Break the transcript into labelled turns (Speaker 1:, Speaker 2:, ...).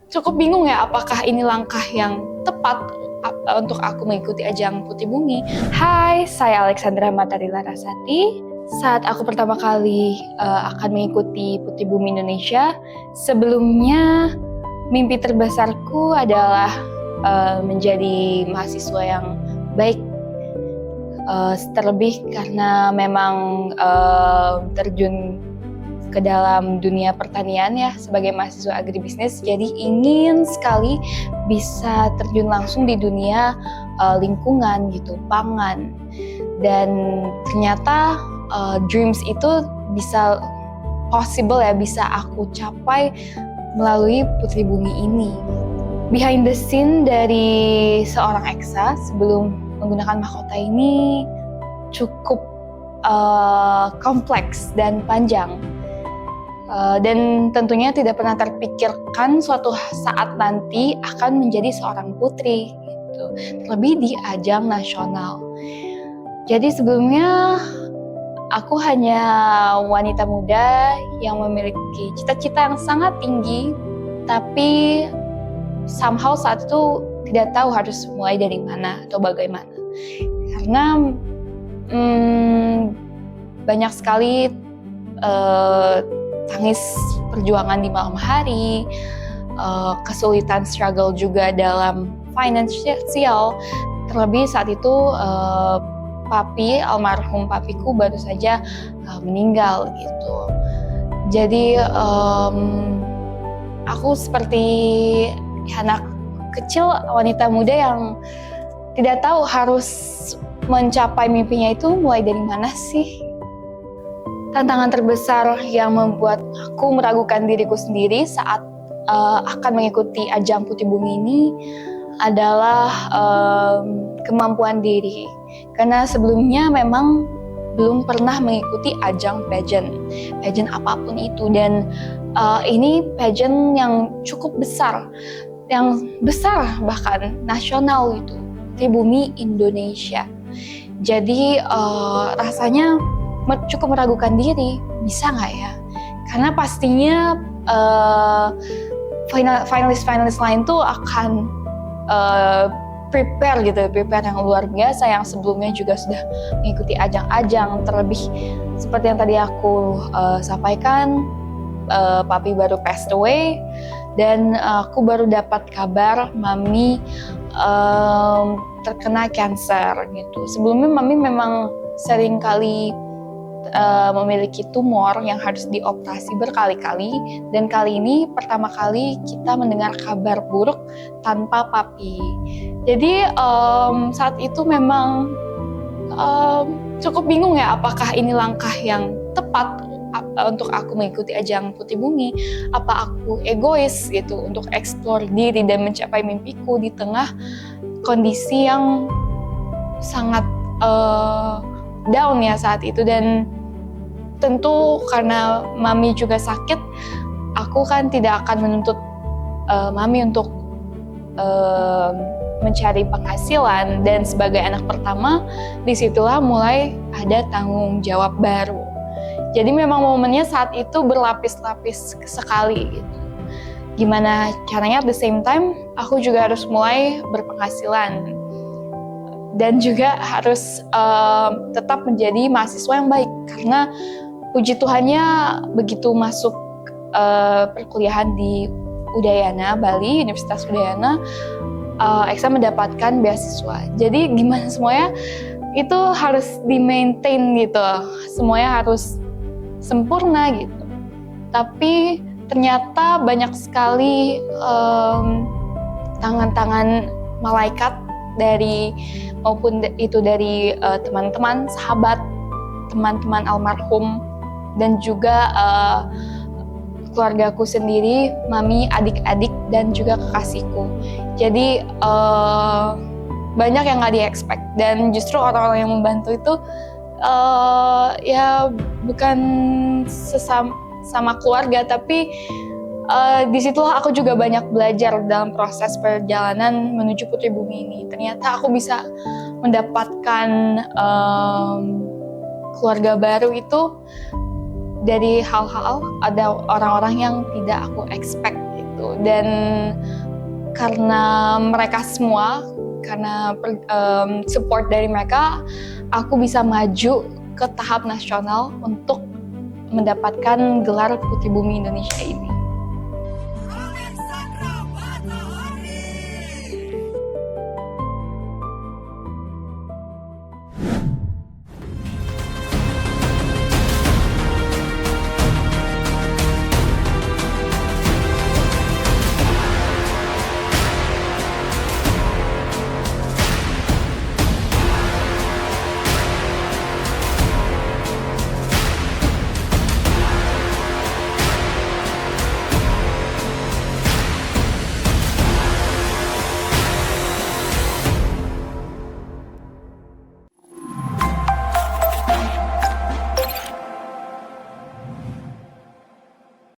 Speaker 1: cukup bingung ya, apakah ini langkah yang tepat untuk aku mengikuti ajang Putri Bumi. Hai, saya Alexandra Matari Larasati. Saat aku pertama kali akan mengikuti Putri Bumi Indonesia, sebelumnya mimpi terbesarku adalah menjadi mahasiswa yang baik. Terlebih karena memang terjun ke dalam dunia pertanian ya sebagai mahasiswa agribisnis, jadi ingin sekali bisa terjun langsung di dunia lingkungan gitu, pangan. Dan ternyata dreams itu bisa possible ya, bisa aku capai melalui Putri Bumi ini. Behind the scene dari seorang Eksa sebelum menggunakan mahkota ini cukup kompleks dan panjang. Dan tentunya tidak pernah terpikirkan suatu saat nanti akan menjadi seorang putri gitu. Terlebih di ajang nasional. Jadi sebelumnya aku hanya wanita muda yang memiliki cita-cita yang sangat tinggi, tapi somehow saat itu tidak tahu harus mulai dari mana atau bagaimana. Karena banyak sekali tangis perjuangan di malam hari, kesulitan struggle juga dalam finansial. Terlebih saat itu papi, almarhum papiku baru saja meninggal gitu. Jadi aku seperti anak kecil, wanita muda yang tidak tahu harus mencapai mimpinya itu mulai dari mana sih. Tantangan terbesar yang membuat aku meragukan diriku sendiri saat akan mengikuti ajang Putri Bumi ini adalah kemampuan diri. Karena sebelumnya memang belum pernah mengikuti ajang pageant apapun itu. Dan ini pageant yang cukup besar, bahkan nasional itu, Putri Bumi Indonesia. Jadi rasanya cukup meragukan diri, bisa nggak ya? Karena pastinya finalis lain tuh akan prepare yang luar biasa, yang sebelumnya juga sudah mengikuti ajang-ajang. Terlebih seperti yang tadi aku sampaikan, papi baru passed away, dan aku baru dapat kabar mami terkena cancer gitu. Sebelumnya mami memang sering kali memiliki tumor yang harus dioperasi berkali-kali, dan kali ini pertama kali kita mendengar kabar buruk tanpa papi. Jadi saat itu memang cukup bingung ya, apakah ini langkah yang tepat untuk aku mengikuti ajang Putri Bumi. Apa aku egois gitu untuk explore diri dan mencapai mimpiku di tengah kondisi yang sangat down ya saat itu. Dan tentu karena mami juga sakit, aku kan tidak akan menuntut mami untuk mencari penghasilan, dan sebagai anak pertama disitulah mulai ada tanggung jawab baru. Jadi memang momennya saat itu berlapis-lapis sekali gitu. Gimana caranya at the same time aku juga harus mulai berpenghasilan dan juga harus tetap menjadi mahasiswa yang baik, karena puji Tuhannya begitu masuk perkuliahan di Udayana, Bali, Universitas Udayana, Eksa mendapatkan beasiswa. Jadi gimana semuanya itu harus di-maintain gitu, semuanya harus sempurna gitu. Tapi ternyata banyak sekali tangan-tangan malaikat dari maupun itu dari teman-teman, sahabat, teman-teman almarhum, dan juga keluargaku sendiri, mami, adik-adik, dan juga kekasihku. Jadi banyak yang nggak di-expect, dan justru orang-orang yang membantu itu ya bukan sama keluarga, tapi disitulah aku juga banyak belajar dalam proses perjalanan menuju Putri Bumi ini. Ternyata aku bisa mendapatkan keluarga baru itu dari hal-hal, ada orang-orang yang tidak aku expect gitu. gitu. Dan karena mereka semua, karena support dari mereka, aku bisa maju ke tahap nasional untuk mendapatkan gelar Putri Bumi Indonesia ini.